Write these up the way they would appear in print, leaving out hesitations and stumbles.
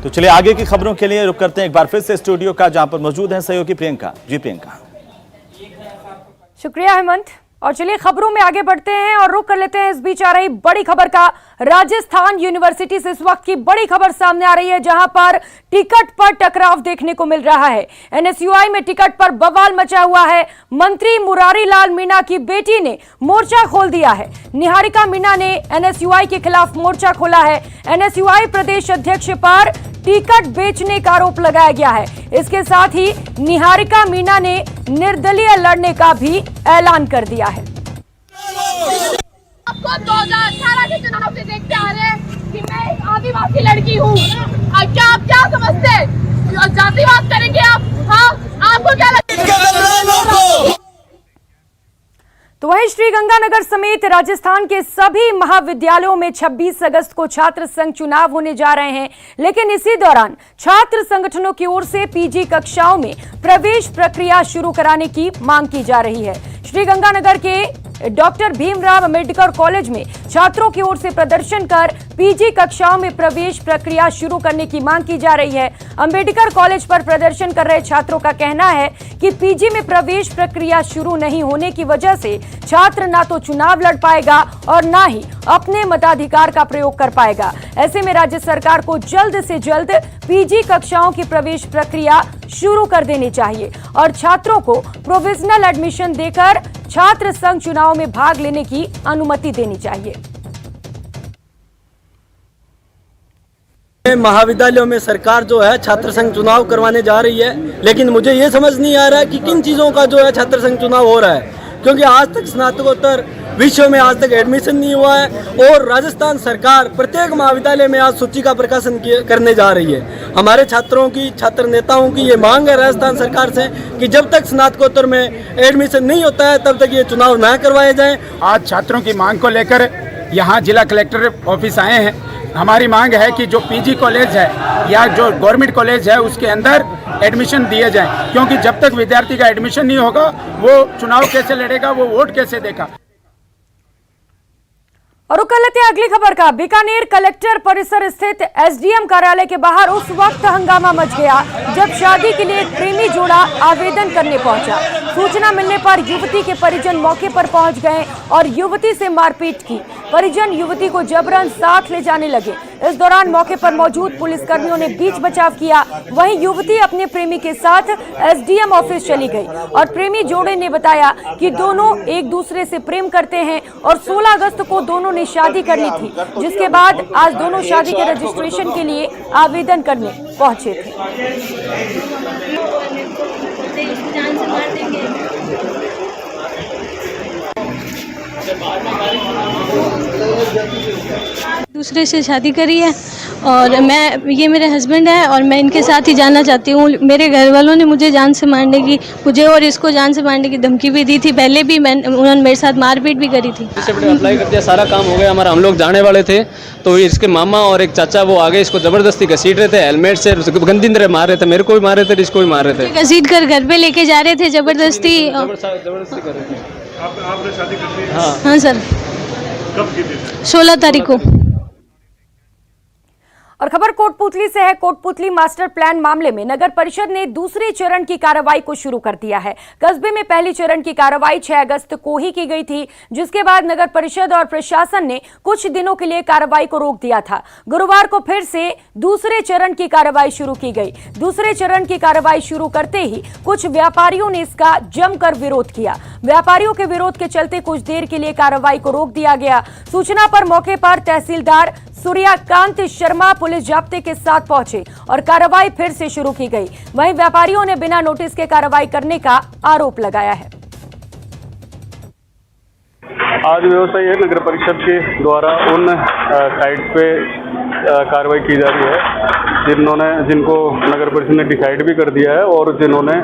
तो चलिए आगे की खबरों के लिए रुक करते हैं एक बार फिर से स्टूडियो का, जहां पर मौजूद है सहयोगी प्रियंका। जी प्रियंका। शुक्रिया हेमंत। और चलिए खबरों में आगे बढ़ते हैं और रुक कर लेते हैं इस बीच आ रही बड़ी खबर का। राजस्थान यूनिवर्सिटी से इस वक्त की बड़ी खबर सामने आ रही है, जहां पर टिकट पर टकराव देखने को मिल रहा है। एनएसयूआई में टिकट पर बवाल मचा हुआ है। मंत्री मुरारी लाल मीणा की बेटी ने मोर्चा खोल दिया है। निहारिका मीणा ने एनएसयूआई के खिलाफ मोर्चा खोला है। एनएसयूआई प्रदेश अध्यक्ष पर टिकट बेचने का आरोप लगाया गया है। इसके साथ ही निहारिका मीणा ने निर्दलीय लड़ने का भी ऐलान कर दिया है। आपको 2018 के चुनाव से देखते आ रहे हैं कि मैं एक आदिवासी लड़की हूँ। क्या आप क्या समझते हैं? जातिवाद करेंगे आप? हाँ, आपको क्या लगता है? तो वहीं श्रीगंगानगर समेत राजस्थान के सभी महाविद्यालयों में 26 अगस्त को छात्र संघ चुनाव होने जा रहे हैं, लेकिन इसी दौरान छात्र संगठनों की ओर से पीजी कक्षाओं में प्रवेश प्रक्रिया शुरू कराने की मांग की जा रही है। श्रीगंगानगर के डॉक्टर भीमराव अंबेडकर कॉलेज में छात्रों की ओर से प्रदर्शन कर पीजी कक्षाओं में प्रवेश प्रक्रिया शुरू करने की मांग की जा रही है। अंबेडकर कॉलेज पर प्रदर्शन कर रहे छात्रों का कहना है कि पीजी में प्रवेश प्रक्रिया शुरू नहीं होने की वजह से छात्र ना तो चुनाव लड़ पाएगा और ना ही अपने मताधिकार का प्रयोग कर पाएगा। ऐसे में राज्य सरकार को जल्द से जल्द पीजी कक्षाओं की प्रवेश प्रक्रिया शुरू कर देनी चाहिए और छात्रों को प्रोविजनल एडमिशन देकर छात्र संघ चुनाव में भाग लेने की अनुमति देनी चाहिए। महाविद्यालयों में सरकार जो है छात्र संघ चुनाव करवाने जा रही है, लेकिन मुझे ये समझ नहीं आ रहा है कि किन चीज़ों का जो है छात्र संघ चुनाव हो रहा है, क्योंकि आज तक स्नातकोत्तर विषयों में आज तक एडमिशन नहीं हुआ है और राजस्थान सरकार प्रत्येक महाविद्यालय में आज सूची का प्रकाशन करने जा रही है। हमारे छात्रों की, छात्र नेताओं की ये मांग है राजस्थान सरकार से कि जब तक स्नातकोत्तर में एडमिशन नहीं होता है तब तक ये चुनाव न करवाए जाएं। आज छात्रों की मांग को लेकर यहाँ जिला कलेक्टर ऑफिस आए हैं। हमारी मांग है कि जो पीजी कॉलेज है या जो गवर्नमेंट कॉलेज है उसके अंदर एडमिशन दिए जाएं, क्योंकि जब तक विद्यार्थी का एडमिशन नहीं होगा वो चुनाव कैसे लड़ेगा, वो वोट कैसे देगा। और रुक लेते हैं अगली खबर का। बीकानेर कलेक्टर परिसर स्थित एसडीएम कार्यालय के बाहर उस वक्त हंगामा मच गया जब शादी के लिए एक प्रेमी जोड़ा आवेदन करने पहुंचा। सूचना मिलने पर युवती के परिजन मौके पर पहुंच गए और युवती से मारपीट की। परिजन युवती को जबरन साथ ले जाने लगे। इस दौरान मौके पर मौजूद पुलिसकर्मियों ने बीच बचाव किया। वहीं युवती अपने प्रेमी के साथ एसडीएम ऑफिस चली गई और प्रेमी जोड़े ने बताया कि दोनों एक दूसरे से प्रेम करते हैं और 16 अगस्त को दोनों ने शादी करनी थी, जिसके बाद आज दोनों शादी के रजिस्ट्रेशन के लिए आवेदन करने पहुंचे थे। दूसरे से शादी करी है और ये मेरे हस्बैंड है और मैं इनके साथ ही जाना चाहती हूँ। मेरे घर वालों ने मुझे जान से मारने की, मुझे और इसको जान से मारने की धमकी भी दी थी। पहले भी उन्होंने मेरे साथ मारपीट भी करी थी। अप्लाई कर दिया, सारा काम हो गया हमारा। हम लोग जाने वाले थे तो इसके मामा और एक चाचा वो आगे इसको जबरदस्ती घसीट रहे थे, हेलमेट से गंदी तरह मार रहे थे। मेरे को भी मार रहे थे, इसको भी मार रहे थे। घसीट कर घर पे लेके जा रहे थे जबरदस्ती कर रहे थे। आपने शादी कर ली? हाँ सर। कब की थी? 16 तारीख को। और खबर कोटपुतली से है। कोटपुतली मास्टर प्लान मामले में नगर परिषद ने दूसरे चरण की कार्रवाई को शुरू कर दिया है। कस्बे में पहली चरण की कार्रवाई 6 अगस्त को ही की गई थी, जिसके बाद नगर परिषद और प्रशासन ने कुछ दिनों के लिए कार्रवाई को रोक दिया था। गुरुवार को फिर से दूसरे चरण की कार्रवाई शुरू की गई। दूसरे चरण की कार्रवाई शुरू करते ही कुछ व्यापारियों ने इसका जमकर विरोध किया। व्यापारियों के विरोध के चलते कुछ देर के लिए कार्रवाई को रोक दिया गया। सूचना पर मौके पर तहसीलदार सूर्यकांत शर्मा पुलिस जाब्ते के साथ पहुंचे और कार्रवाई फिर से शुरू की गई। वहीं व्यापारियों ने बिना नोटिस के कार्रवाई करने का आरोप लगाया है। आज व्यवस्था यह नगर परिषद के द्वारा उन साइट पे कार्रवाई की जा रही है जिनको नगर परिषद ने डिसाइड भी कर दिया है और जिन्होंने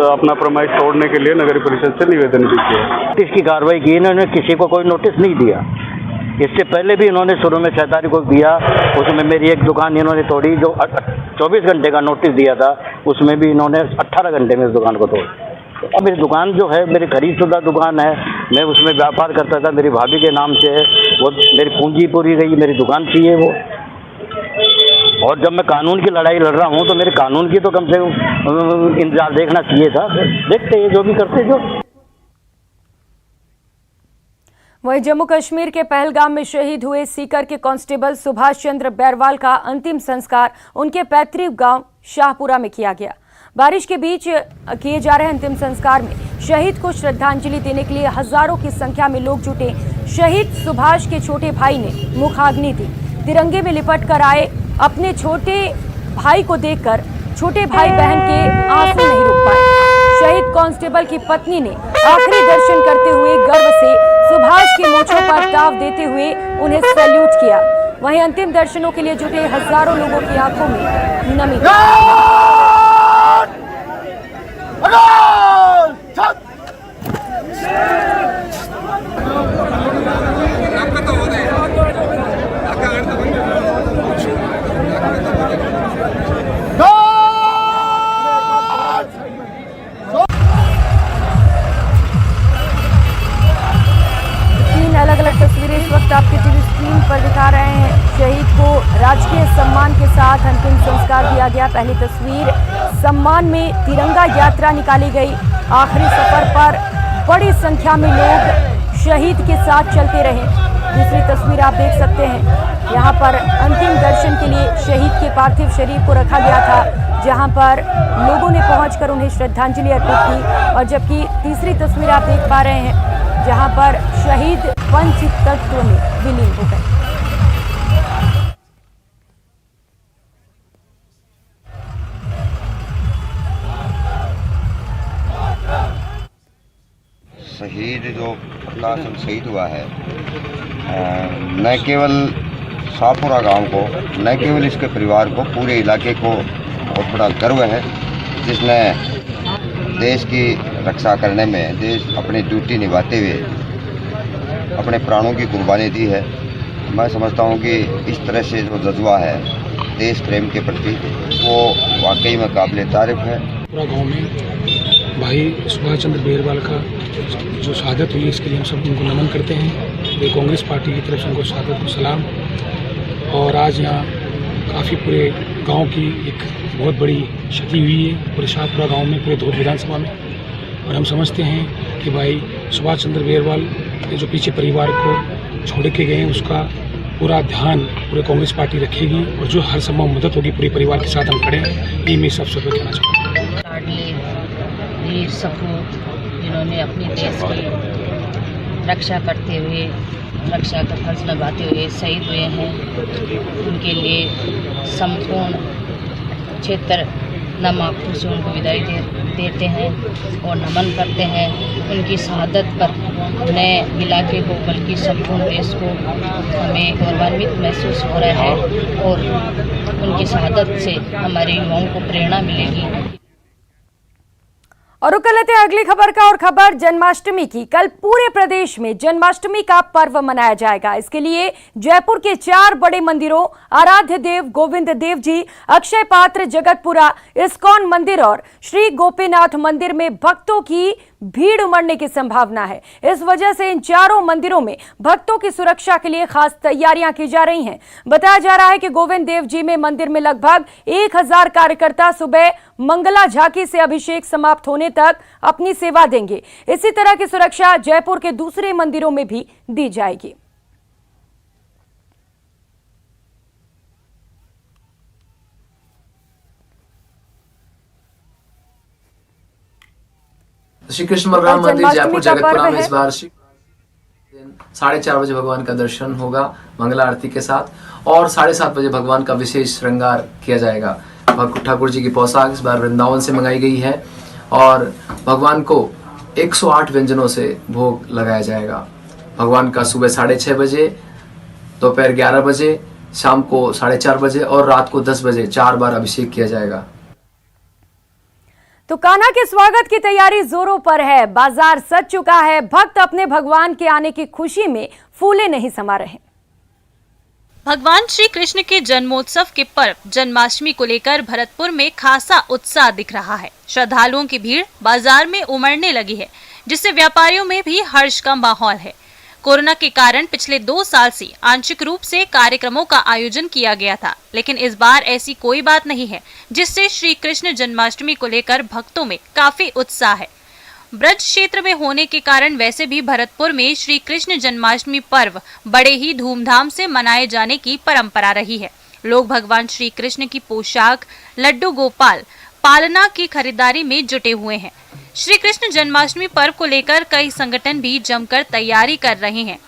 अपना प्रमाइस तोड़ने के लिए नगर परिषद से निवेदन भी किया है। नोटिस की कार्रवाई की, इन्होंने किसी को कोई नोटिस नहीं दिया। इससे पहले भी इन्होंने शुरू में 6 तारीख को दिया, उसमें मेरी एक दुकान इन्होंने तोड़ी जो 24 घंटे का नोटिस दिया था, उसमें भी इन्होंने 18 घंटे में इस दुकान को तोड़ा। अब मेरी दुकान जो है मेरी खरीदशुदा दुकान है, मैं उसमें व्यापार करता था, मेरी भाभी के नाम से है, वो मेरी पूंजी पूरी गई, मेरी दुकान चाहिए वो। और जब मैं कानून की लड़ाई लड़ रहा हूँ तो मेरे कानून की तो कम से कम इंतजार देखना चाहिए था। देखते हैं जो भी करते जो। वहीं जम्मू कश्मीर के पहलगाम में शहीद हुए सीकर के कांस्टेबल सुभाष चंद्र बैरवाल का अंतिम संस्कार उनके पैतृक गांव शाहपुरा में किया गया। बारिश के बीच किए जा रहे अंतिम संस्कार में शहीद को श्रद्धांजलि देने के लिए हजारों की संख्या में लोग जुटे। शहीद सुभाष के छोटे भाई ने मुखाग्नि दी। तिरंगे में लिपट कर आए अपने छोटे भाई को देखकर छोटे भाई बहन के आंसू नहीं रुक पाए। शहीद कांस्टेबल की पत्नी ने आखिरी दर्शन करते हुए गर्व से सुभाष की मूंछों पर ताव देते हुए उन्हें सैल्यूट किया। वहीं अंतिम दर्शनों के लिए जुटे हजारों लोगों की आंखों में नमी थी। अलग-अलग तस्वीरें इस वक्त आपके टीवी स्क्रीन पर दिखा रहे हैं। शहीद को राजकीय सम्मान के साथ अंतिम संस्कार दिया गया। पहली तस्वीर, सम्मान में तिरंगा यात्रा निकाली गई। आखिरी सफर पर बड़ी संख्या में लोग शहीद के साथ चलते रहे। दूसरी तस्वीर आप देख सकते हैं, यहाँ पर अंतिम दर्शन के लिए शहीद के पार्थिव शरीर को रखा गया था, जहाँ पर लोगों ने पहुंचकर उन्हें श्रद्धांजलि अर्पित की। और जबकि तीसरी तस्वीर आप देख पा रहे हैं, जहां पर शहीद पंच तत्व में विलीन हो गए। शहीद जो प्रकाश चंद्र शहीद हुआ है, न केवल शाहपुरा गांव को, न केवल इसके परिवार को, पूरे इलाके को बहुत बड़ा गर्व है, जिसने देश की रक्षा करने में, देश अपनी ड्यूटी निभाते हुए अपने प्राणों की कुर्बानी दी है। मैं समझता हूं कि इस तरह से जो जज्बा है देश प्रेम के प्रति, वो वाकई में काबिल तारीफ है। पूरा गांव में भाई सुभाष चंद्र बैरवाल का जो शहादत हुई, इसके लिए हम सब उनको नमन करते हैं। ये कांग्रेस पार्टी की तरफ से उनको शहादत को सलाम। और आज यहाँ काफ़ी पूरे गांव की एक बहुत बड़ी क्षति हुई है, पूरे शाहपुरा गांव में, पूरे धोद विधानसभा में। और हम समझते हैं कि भाई सुभाष चंद्र बैरवाल के जो पीछे परिवार को छोड़ के गए हैं, उसका पूरा ध्यान पूरे कांग्रेस पार्टी रखेगी और जो हर संभव मदद होगी पूरे परिवार के साथ हम खड़े हैं। ये मैं सबसे पहले कहना चाहूँगा। वीर सपूत जिन्होंने अपने देश की रक्षा करते हुए, रक्षा का फर्ज निभाते हुए शहीद हुए हैं, उनके लिए संपूर्ण क्षेत्र नम आंखों से उनको विदाई देते हैं और नमन करते हैं। उनकी शहादत पर नए इलाके को, बल्कि संपूर्ण देश को हमें गौरवान्वित महसूस हो रहा है और उनकी शहादत से हमारे युवाओं को प्रेरणा मिलेगी। और रुक लेते हैं अगली खबर का, और खबर जन्माष्टमी की। कल पूरे प्रदेश में जन्माष्टमी का पर्व मनाया जाएगा। इसके लिए जयपुर के 4 बड़े मंदिरों आराध्य देव गोविंद देव जी, अक्षय पात्र जगतपुरा, इस्कॉन मंदिर और श्री गोपीनाथ मंदिर में भक्तों की भीड़ उमड़ने की संभावना है। इस वजह से इन चारों मंदिरों में भक्तों की सुरक्षा के लिए खास तैयारियां की जा रही हैं। बताया जा रहा है कि गोविंद देव जी में मंदिर में लगभग 1000 कार्यकर्ता सुबह मंगला झांकी से अभिषेक समाप्त होने तक अपनी सेवा देंगे। इसी तरह की सुरक्षा जयपुर के दूसरे मंदिरों में भी दी जाएगी। श्री कृष्ण बलराम मंदिर जयपुर जगतपुरा में इस बार 4:30 बजे भगवान का दर्शन होगा मंगला आरती के साथ, और 7:30 बजे भगवान का विशेष श्रृंगार किया जाएगा। ठाकुर जी की पोशाक इस बार वृंदावन से मंगाई गई है और भगवान को 108 व्यंजनों से भोग लगाया जाएगा। भगवान का सुबह 6:30 बजे, दोपहर 11 बजे, शाम को 4:30 बजे और रात को 10 बजे 4 बार अभिषेक किया जाएगा। तो कान्हा के स्वागत की तैयारी जोरों पर है। बाजार सज चुका है। भक्त अपने भगवान के आने की खुशी में फूले नहीं समा रहे। भगवान श्री कृष्ण के जन्मोत्सव के पर्व जन्माष्टमी को लेकर भरतपुर में खासा उत्साह दिख रहा है। श्रद्धालुओं की भीड़ बाजार में उमड़ने लगी है, जिससे व्यापारियों में भी हर्ष का माहौल है। कोरोना के कारण पिछले 2 साल से आंशिक रूप से कार्यक्रमों का आयोजन किया गया था, लेकिन इस बार ऐसी कोई बात नहीं है, जिससे श्री कृष्ण जन्माष्टमी को लेकर भक्तों में काफी उत्साह है। ब्रज क्षेत्र में होने के कारण वैसे भी भरतपुर में श्री कृष्ण जन्माष्टमी पर्व बड़े ही धूमधाम से मनाए जाने की परंपरा रही है। लोग भगवान श्री कृष्ण की पोशाक, लड्डू गोपाल पालना की खरीदारी में जुटे हुए हैं। श्री कृष्ण जन्माष्टमी पर्व को लेकर कई संगठन भी जमकर तैयारी कर रहे हैं।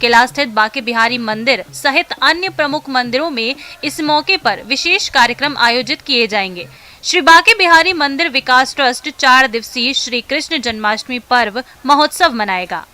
किला स्थित बांके बिहारी मंदिर सहित अन्य प्रमुख मंदिरों में इस मौके पर विशेष कार्यक्रम आयोजित किए जाएंगे। श्री बांके बिहारी मंदिर विकास ट्रस्ट 4 दिवसीय श्री कृष्ण जन्माष्टमी पर्व महोत्सव मनाएगा।